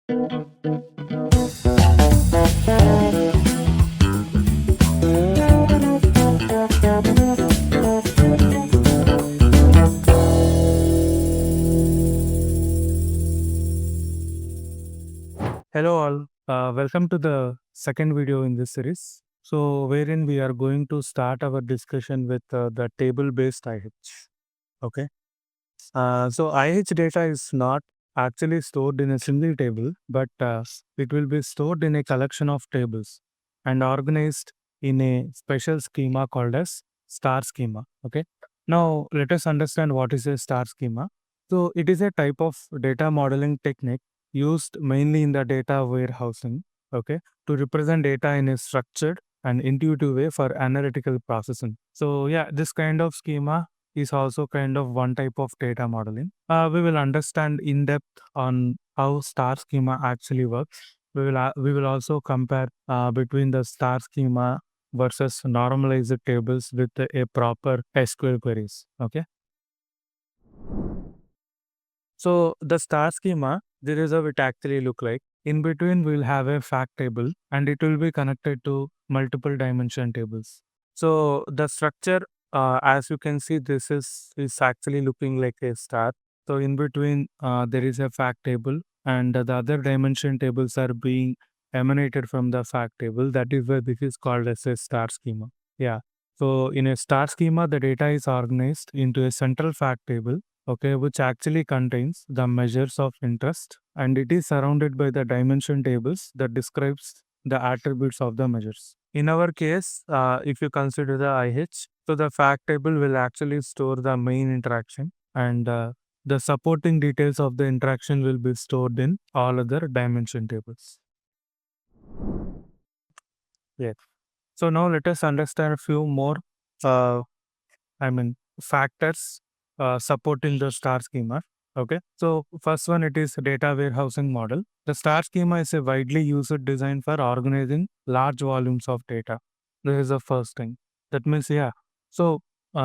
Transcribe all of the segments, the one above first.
Hello all, welcome to the second video in this series. So, wherein we are going to start our discussion with the table-based IH. Okay. So IH data is not actually stored in a single table, but it will be stored in a collection of tables and organized in a special schema called as STAR schema. Okay. Now let us understand what is a STAR schema. So it is a type of data modeling technique used mainly in the data warehousing. Okay, to represent data in a structured and intuitive way for analytical processing. So yeah, this kind of schema is also kind of one type of data modeling. We will understand in depth on how star schema actually works. We will also compare between the star schema versus normalized tables with a proper SQL queries. Okay. So the star schema, this is how it actually look like. In between, we'll have a fact table and it will be connected to multiple dimension tables. So the structure, as you can see, this is actually looking like a star. So in between, there is a fact table and the other dimension tables are being emanated from the fact table. That is where this is called as a star schema. Yeah. So in a star schema, the data is organized into a central fact table, okay, which actually contains the measures of interest and it is surrounded by the dimension tables that describes the attributes of the measures. In our case, if you consider the IH, so the fact table will actually store the main interaction and the supporting details of the interaction will be stored in all other dimension tables. Yes. So now let us understand a few more uh, I mean, factors supporting the star schema. Okay. So first one, it is data warehousing model. The star schema is a widely used design for organizing large volumes of data. This is the first thing. That means, yeah. So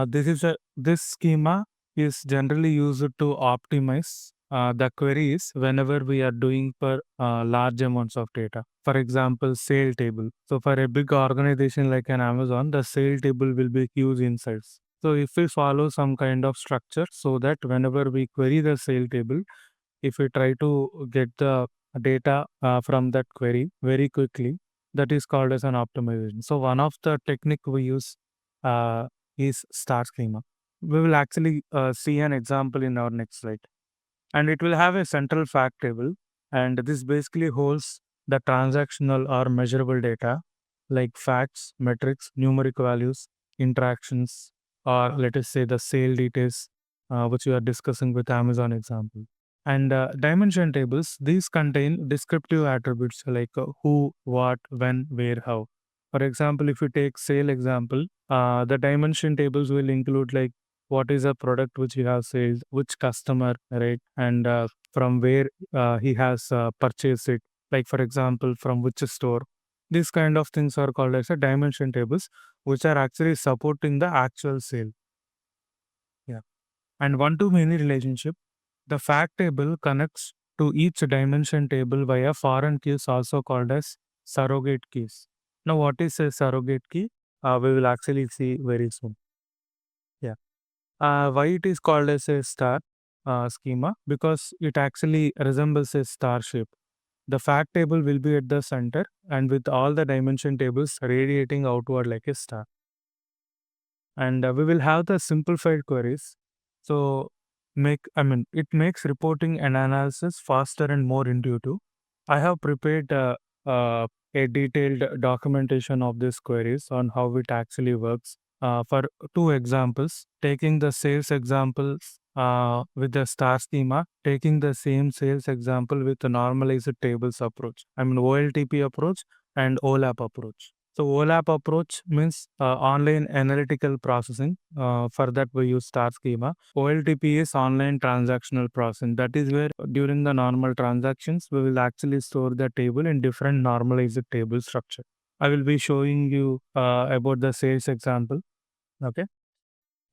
this schema is generally used to optimize the queries whenever we are doing for large amounts of data. For example, sale table. So for a big organization like an Amazon, the sale table will be huge insights. So if we follow some kind of structure so that whenever we query the sale table, if we try to get the data from that query very quickly, that is called as an optimization. So one of the technique we use uh, is star schema. We will actually see an example in our next slide. And it will have a central fact table. And this basically holds the transactional or measurable data like facts, metrics, numeric values, interactions, or let us say the sale details, which we are discussing with Amazon example. And dimension tables, these contain descriptive attributes like who, what, when, where, how. For example, if you take sale example, the dimension tables will include like what is a product which you have sold, which customer, right, and from where he has purchased it. Like for example, from which store. These kind of things are called as a dimension tables, which are actually supporting the actual sale. Yeah. And one-to-many relationship, the fact table connects to each dimension table via foreign keys, also called as surrogate keys. Now, what is a surrogate key? We will actually see very soon. Yeah. Why it is called as a star schema? Because it actually resembles a star shape. The fact table will be at the center and with all the dimension tables radiating outward like a star. And we will have the simplified queries. So it makes reporting and analysis faster and more intuitive. I have prepared a detailed documentation of these queries on how it actually works. For two examples, taking the sales example with the star schema, taking the same sales example with the normalized tables approach. OLTP approach and OLAP approach. So OLAP approach means online analytical processing. For that we use star schema. OLTP is online transactional processing. That is where during the normal transactions we will actually store the table in different normalized table structure. I will be showing you about the sales example. Okay.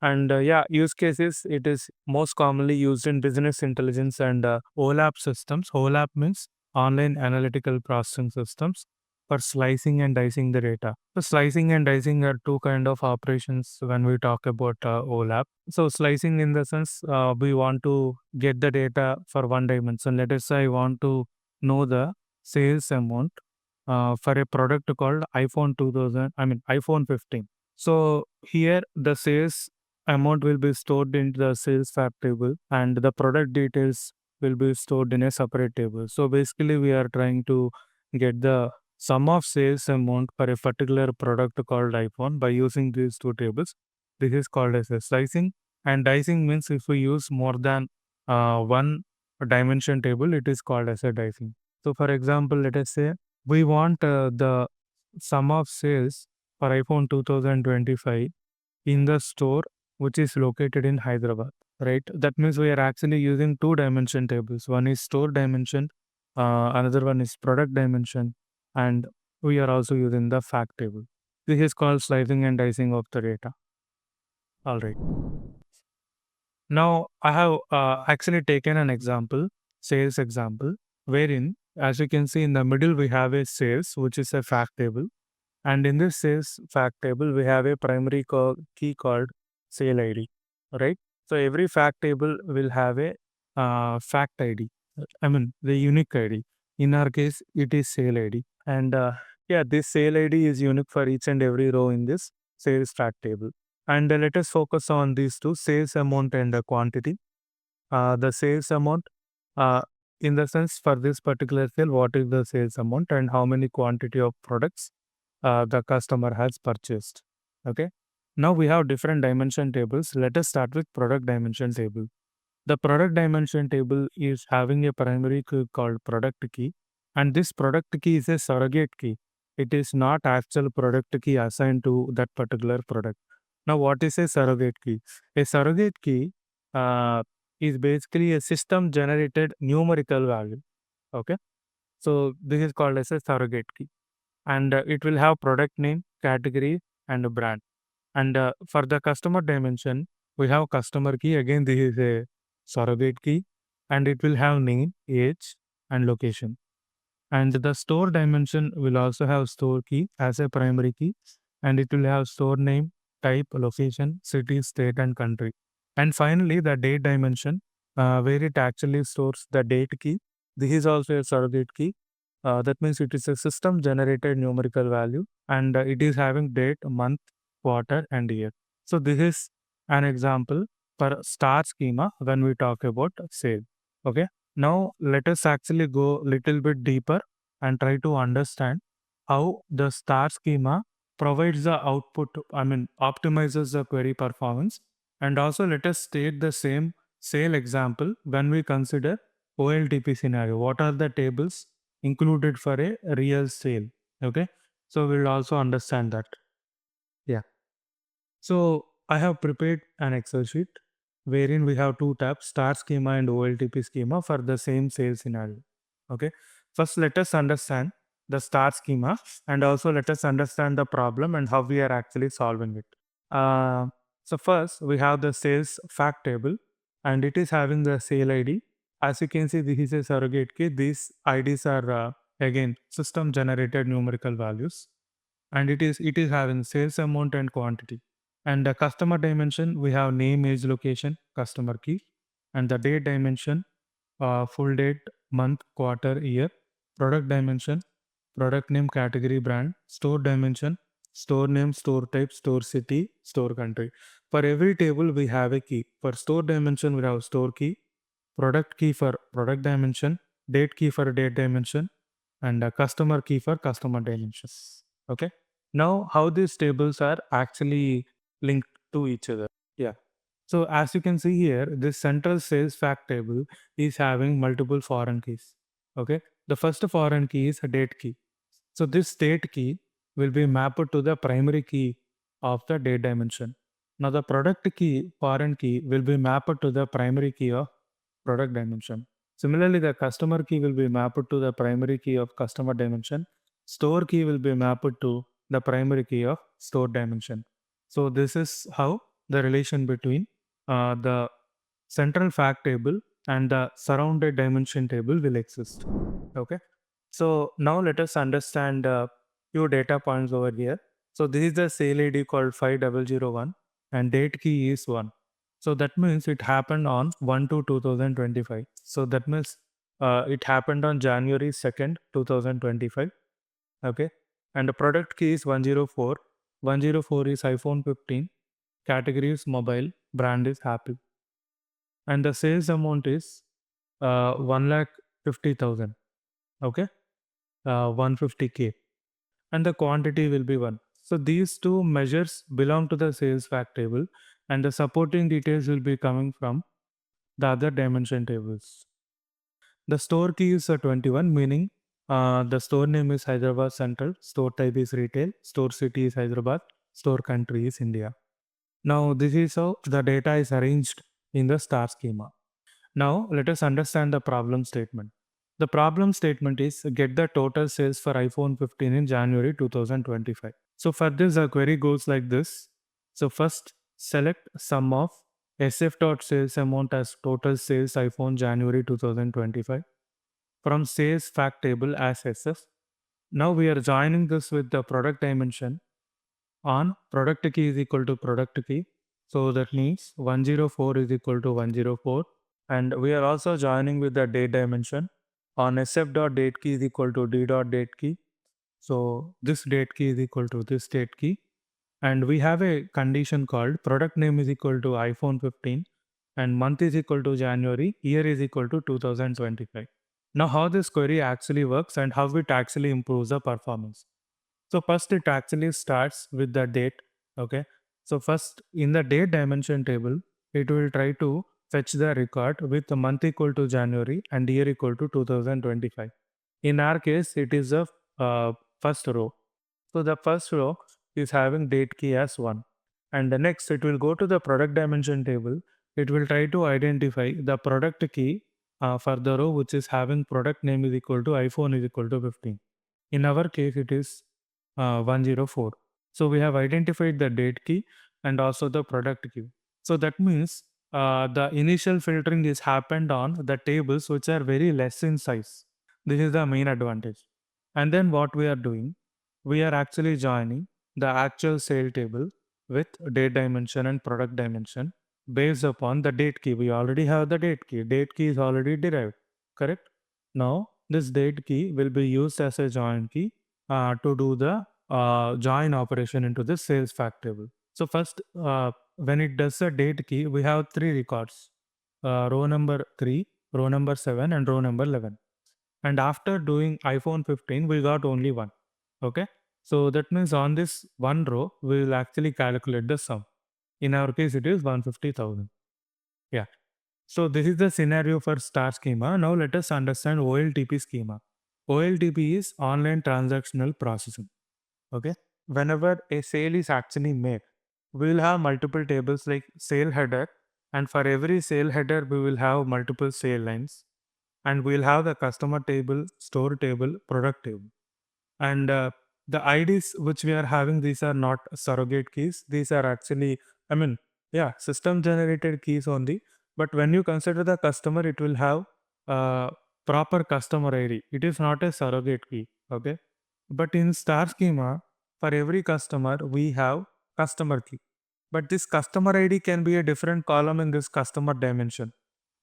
And yeah, use cases, it is most commonly used in business intelligence and OLAP systems. OLAP means online analytical processing systems for slicing and dicing the data. So slicing and dicing are two kind of operations when we talk about OLAP. So slicing in the sense we want to get the data for one dimension. Let us say I want to know the sales amount for a product called iPhone 2000, iPhone 15. So here the sales amount will be stored in the sales fact table and the product details will be stored in a separate table. So basically we are trying to get the sum of sales amount for a particular product called iPhone by using these two tables. This is called as a slicing, and dicing means if we use more than one dimension table, it is called as a dicing. So for example, let us say we want the sum of sales for iPhone 2025 in the store which is located in Hyderabad, right? That means we are actually using two dimension tables. One is store dimension, another one is product dimension, and we are also using the fact table. This is called slicing and dicing of the data. All right. Now I have actually taken an example, sales example, wherein as you can see in the middle we have a sales which is a fact table, and in this sales fact table we have a primary key called sale ID, right? So every fact table will have a fact ID, the unique ID. In our case it is sale ID, and yeah, this sale ID is unique for each and every row in this sales fact table. And let us focus on these two, sales amount and the quantity. The sales amount, uh, in the sense for this particular sale, what is the sales amount and how many quantity of products the customer has purchased. Okay. Now we have different dimension tables. Let us start with product dimension table. The product dimension table is having a primary key called product key, and this product key is a surrogate key. It is not actual product key assigned to that particular product. Now, what is a surrogate key? A surrogate key uh, is basically a system generated numerical value. Okay, so this is called as a surrogate key, and it will have product name, category, and a brand. And for the customer dimension, we have customer key. Again, this is a surrogate key, and it will have name, age, and location. And the store dimension will also have store key as a primary key, and it will have store name, type, location, city, state, and country. And finally, the date dimension, where it actually stores the date key. This is also a surrogate key. That means it is a system generated numerical value, and it is having date, month, quarter, and year. So this is an example for star schema when we talk about sale. Okay. Now let us actually go little bit deeper and try to understand how the star schema provides the output, optimizes the query performance. And also let us state the same sale example when we consider OLTP scenario. What are the tables included for a real sale? Okay. So we'll also understand that. Yeah. So I have prepared an Excel sheet wherein we have two tabs, star schema and OLTP schema for the same sales scenario. Okay. First, let us understand the star schema, and also let us understand the problem and how we are actually solving it. Uh, so first, we have the sales fact table, and it is having the sale ID. As you can see, this is a surrogate key. These IDs are again system generated numerical values, and it is having sales amount and quantity. And the customer dimension, we have name, age, location, customer key. And the date dimension, full date, month, quarter, year. Product dimension, product name, category, brand. Store dimension, store name, store type, store city, store country. For every table, we have a key. For store dimension, we have store key, product key for product dimension, date key for date dimension, and a customer key for customer dimensions. Okay. Now, how these tables are actually linked to each other. Yeah. So as you can see here, this central sales fact table is having multiple foreign keys. Okay. The first foreign key is a date key. So this date key will be mapped to the primary key of the date dimension. Now the product key, foreign key, will be mapped to the primary key of product dimension. Similarly, the customer key will be mapped to the primary key of customer dimension. Store key will be mapped to the primary key of store dimension. So this is how the relation between the central fact table and the surrounded dimension table will exist. Okay. So now let us understand few data points over here. So this is the sale ID called 5001 and date key is 1. So that means it happened on 1/2/2025. So that means it happened on January 2nd, 2025. Okay. And the product key is 104. 104 is iPhone 15. Category is mobile. Brand is Happy. And the sales amount is 1,50,000. Okay. 150K. And the quantity will be 1. So these two measures belong to the sales fact table and the supporting details will be coming from the other dimension tables. The store key is 21, meaning the store name is Hyderabad Central, store type is retail, store city is Hyderabad, store country is India. Now this is how the data is arranged in the star schema. Now let us understand the problem statement. The problem statement is get the total sales for iPhone 15 in January 2025. So for this, the query goes like this. So first, select sum of sales amount as total sales iPhone January 2025 from sales fact table as SF. Now we are joining this with the product dimension on product key is equal to product key. So that means 104 is equal to 104. And we are also joining with the date dimension on sf.date key is equal to d.date key. So this date key is equal to this date key. And we have a condition called product name is equal to iPhone 15 and month is equal to January, year is equal to 2025. Now how this query actually works and how it actually improves the performance. So first it actually starts with the date. Okay. So first in the date dimension table, it will try to fetch the record with the month equal to January and year equal to 2025. In our case, it is the first row. So the first row is having date key as 1. And the next, it will go to the product dimension table. It will try to identify the product key for the row which is having product name is equal to iPhone is equal to 15. In our case, it is 104. So we have identified the date key and also the product key. So that means the initial filtering is happened on the tables which are very less in size. This is the main advantage. And then what we are doing, we are actually joining the actual sale table with date dimension and product dimension based upon the date key. We already have the date key. Date key is already derived, correct? Now, this date key will be used as a join key to do the join operation into the sales fact table. So first, when it does a date key, we have 3 records, row number 3, row number 7 and row number 11. And after doing iPhone 15, we got only 1. Okay. So that means on this one row, we will actually calculate the sum. In our case, it is 150,000. Yeah. So this is the scenario for STAR schema. Now let us understand OLTP schema. OLTP is online transactional processing. Okay. Whenever a sale is actually made, we will have multiple tables like sale header, and for every sale header, we will have multiple sale lines, and we'll have the customer table, store table, product table. And the IDs which we are having, these are not surrogate keys. These are actually, I mean, yeah, system generated keys only. But when you consider the customer, it will have proper customer ID. It is not a surrogate key. Okay. But in star schema, for every customer, we have customer key. But this customer ID can be a different column in this customer dimension.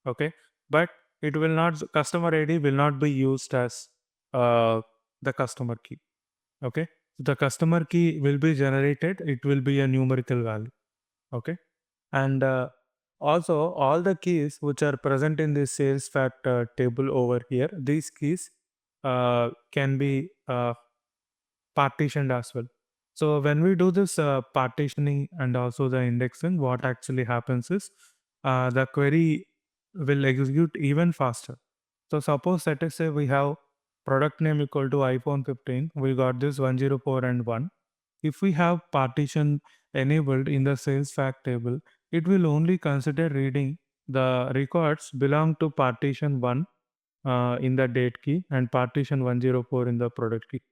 Okay. But it will not, customer ID will not be used as the customer key. Okay. The customer key will be generated. It will be a numerical value. Okay. And also all the keys which are present in this sales fact table over here, these keys can be partitioned as well. So when we do this partitioning and also the indexing, what actually happens is the query will execute even faster. So suppose let us say we have product name equal to iPhone 15. We got this 104 and 1. If we have partition enabled in the sales fact table, it will only consider reading the records belong to partition 1 in the date key and partition 104 in the product key.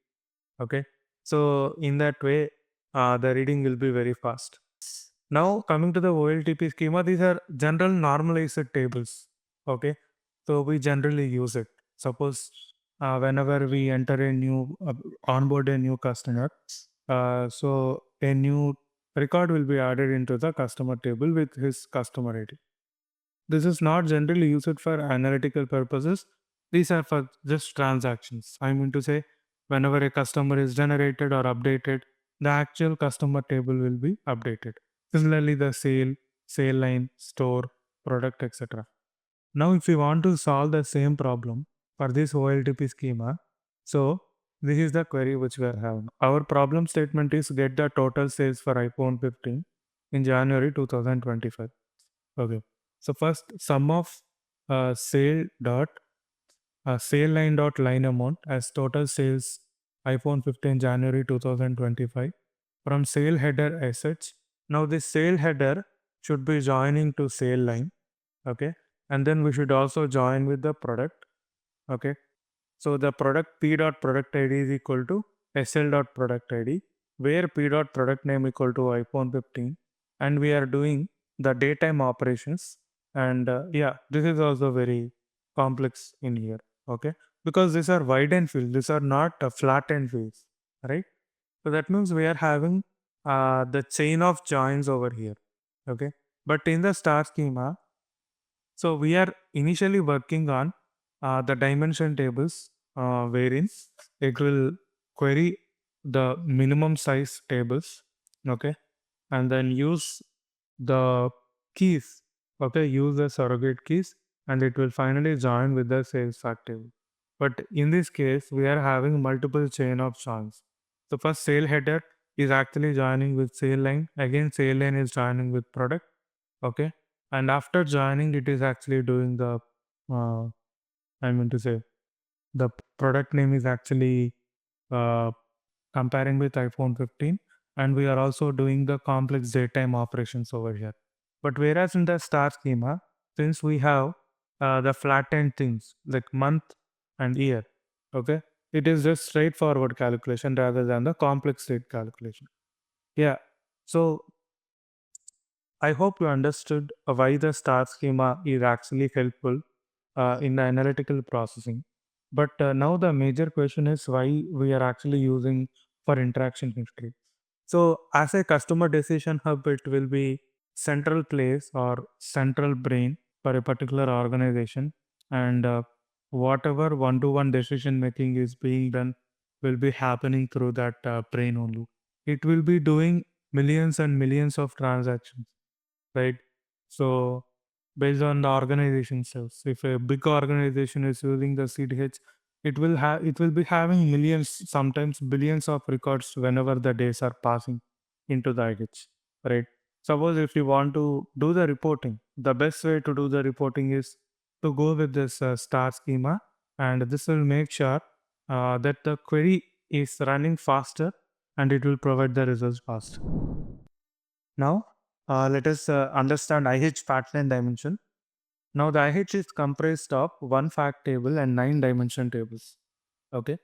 Okay. So in that way, the reading will be very fast. Now coming to the OLTP schema, these are general normalized tables. Okay, so we generally use it. Suppose whenever we enter a new onboard a new customer, so a new record will be added into the customer table with his customer ID. This is not generally used for analytical purposes. These are for just transactions. I mean to say, whenever a customer is generated or updated, the actual customer table will be updated. Similarly, the sale line, store, product, etc. Now, if we want to solve the same problem for this OLTP schema, so this is the query which we are having. Our problem statement is get the total sales for iPhone 15 in January 2025. Okay. So first sum of sale line dot line amount as total sales iPhone 15 January 2025 from sale header assets. Now this sale header should be joining to sale line. Okay. And then we should also join with the product. Okay. So the product P dot product ID is equal to SL dot product ID, where P dot product name equal to iPhone 15, and we are doing the daytime operations. And yeah, this is also very complex in here. Okay, because these are wide end fields, these are not flat end fields, right? So that means we are having the chain of joins over here. Okay, but in the star schema, so we are initially working on the dimension tables, wherein it will query the minimum size tables, okay, and then use the keys, okay, use the surrogate keys, and it will finally join with the sales fact table. But in this case, we are having multiple chain of joins. So first sale header is actually joining with sale line. Again, sale line is joining with product. Okay, and after joining it is actually doing the uh, I mean to say the product name is actually uh, comparing with iPhone 15, and we are also doing the complex daytime operations over here. But whereas in the star schema, since we have the flattened things like month and year, okay, it is just straightforward calculation rather than the complex state calculation. Yeah, so I hope you understood why the star schema is actually helpful in the analytical processing. But now the major question is why we are actually using for interaction history. So as a customer decision hub, it will be central place or central brain for a particular organization, and whatever one-to-one decision making is being done will be happening through that brain only. It will be doing millions and millions of transactions, right? So based on the organization cells, if a big organization is using the CDH, it will be having millions, sometimes billions of records whenever the days are passing into the IH, right? Suppose if you want to do the reporting, the best way to do the reporting is to go with this star schema, and this will make sure that the query is running faster and it will provide the results faster. Now, let us understand IH fact line dimension. Now, the IH is comprised of one fact table and 9 dimension tables. Okay.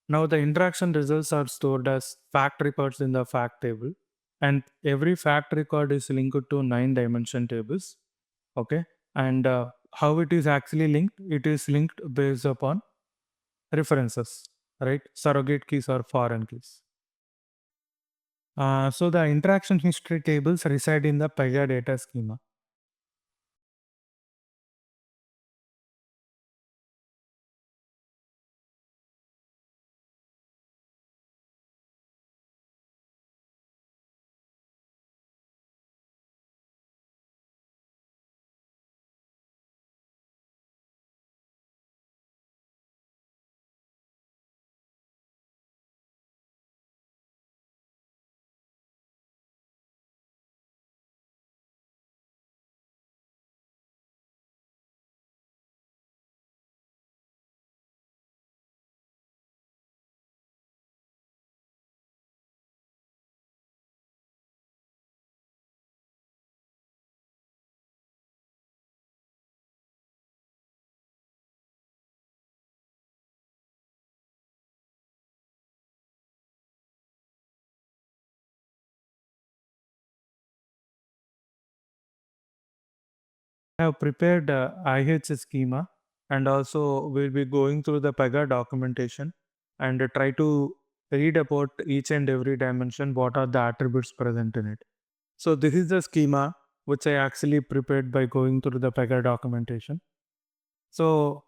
Now, the interaction results are stored as fact records in the fact table, and every fact record is linked to 9 dimension tables. Okay. And how it is actually linked? It is linked based upon references, right? Surrogate keys or foreign keys. So the interaction history tables reside in the Pega data schema. have prepared IH schema, and also we'll be going through the Pega documentation and try to read about each and every dimension, what are the attributes present in it. So this is the schema which I actually prepared by going through the Pega documentation. So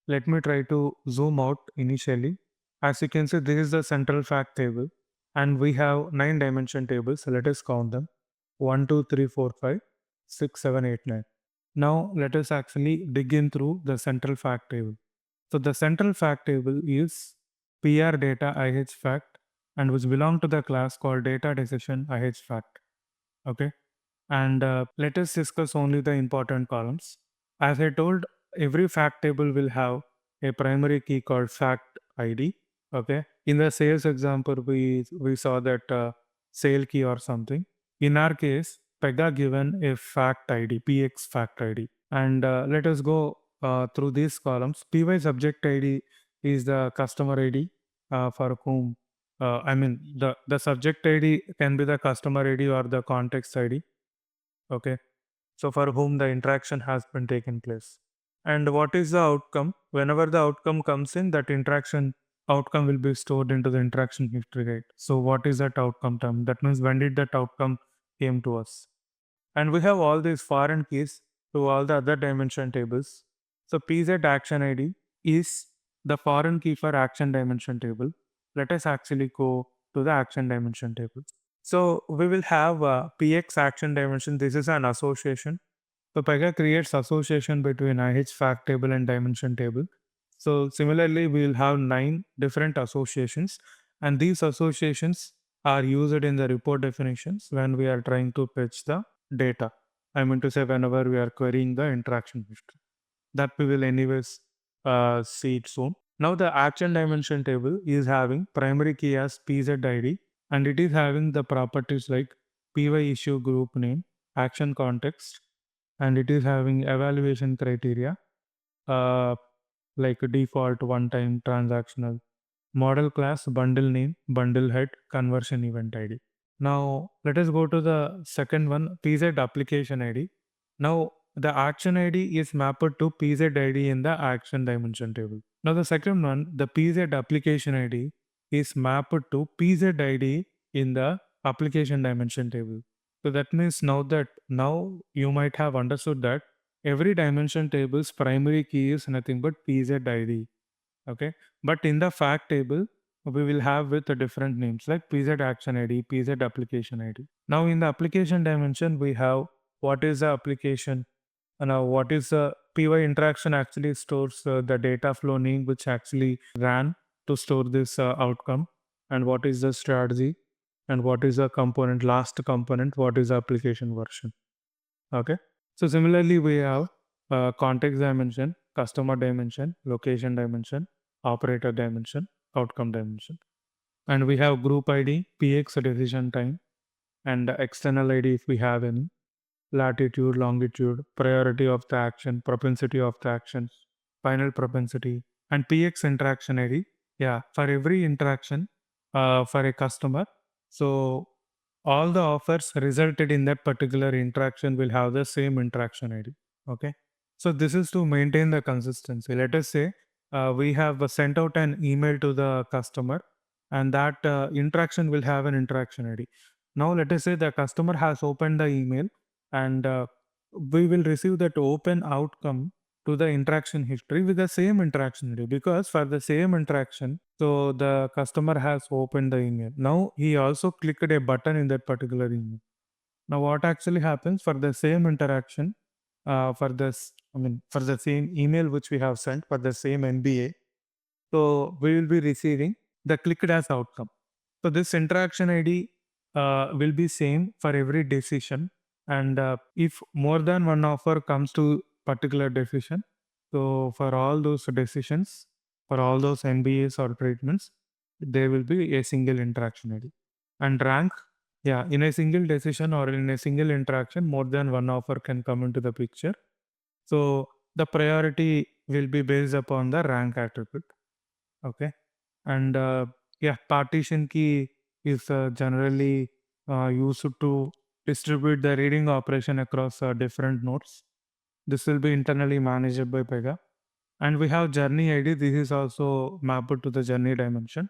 let me try to zoom out initially. As you can see, this is the central fact table, and we have 9 dimension tables. So let us count them: 1, 2, 3, 4, 5, 6, 7, 8, 9. Now let us actually dig in through the central fact table. So the central fact table is PR data IH fact, and which belong to the class called data decision IH fact. Okay. And let us discuss only the important columns. As I told, every fact table will have a primary key called fact ID. Okay. In the sales example, we saw that sale key or something. In our case, Pega given a fact ID, PX fact ID. And let us go through these columns. PY subject ID is the customer ID for whom, the subject ID can be the customer ID or the context ID. Okay. So for whom the interaction has been taken place. And what is the outcome? Whenever the outcome comes in, that interaction outcome will be stored into the interaction history, right? So what is that outcome term? That means when did that outcome came to us? And we have all these foreign keys to all the other dimension tables. So PZ action ID is the foreign key for action dimension table. Let us actually go to the action dimension table. So we will have PX action dimension. This is an association. So Pega creates association between IH fact table and dimension table. So similarly, we will have 9 different associations, and these associations are used in the report definitions when we are trying to fetch the data. I mean to say, whenever we are querying the interaction history. That we will anyways see it soon. Now the action dimension table is having primary key as PZID, and it is having the properties like PY issue group name, action context, and it is having evaluation criteria uh, like default, one-time, transactional, model class, bundle name, bundle head, conversion event ID. Now let us go to the second one, PZ application ID. Now the action ID is mapped to PZ ID in the action dimension table. Now the second one, the PZ application ID is mapped to PZ ID in the application dimension table. So that means now you might have understood that every dimension table's primary key is nothing but PZ ID. Okay. But in the fact table, we will have with the different names like PZ action ID, PZ application ID. Now in the application dimension, we have what is the application. Now what is the PY interaction actually stores the data flow name which actually ran to store this outcome, and what is the strategy, and what is the component, last component, what is the application version. Okay. So similarly, we have context dimension, customer dimension, location dimension, operator dimension, outcome dimension. And we have group ID, PX decision time, and external ID if we have any, latitude, longitude, priority of the action, propensity of the action, final propensity, and PX interaction ID. Yeah, for every interaction for a customer. So all the offers resulted in that particular interaction will have the same interaction ID. Okay. So this is to maintain the consistency. Let us say we have sent out an email to the customer, and that interaction will have an interaction ID. Now let us say the customer has opened the email, and we will receive that open outcome to the interaction history with the same interaction ID, because for the same interaction, so the customer has opened the email. Now he also clicked a button in that particular email. Now what actually happens for the same interaction, for the same email which we have sent for the same NBA, so we will be receiving the clicked as outcome. So this interaction ID will be same for every decision, and if more than one offer comes to particular decision, so for all those decisions, for all those NBAs or treatments, there will be a single interaction ID. And rank, yeah, in a single decision or in a single interaction, more than one offer can come into the picture. So the priority will be based upon the rank attribute. Okay. And yeah, partition key is generally used to distribute the reading operation across different nodes. This will be internally managed by Pega. And we have journey ID. This is also mapped to the journey dimension.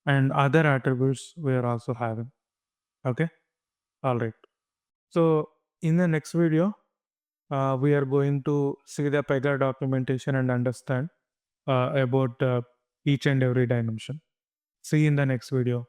And other attributes we are also having. Okay. All right. So in the next video, we are going to see the Pega documentation and understand about each and every dimension. See you in the next video.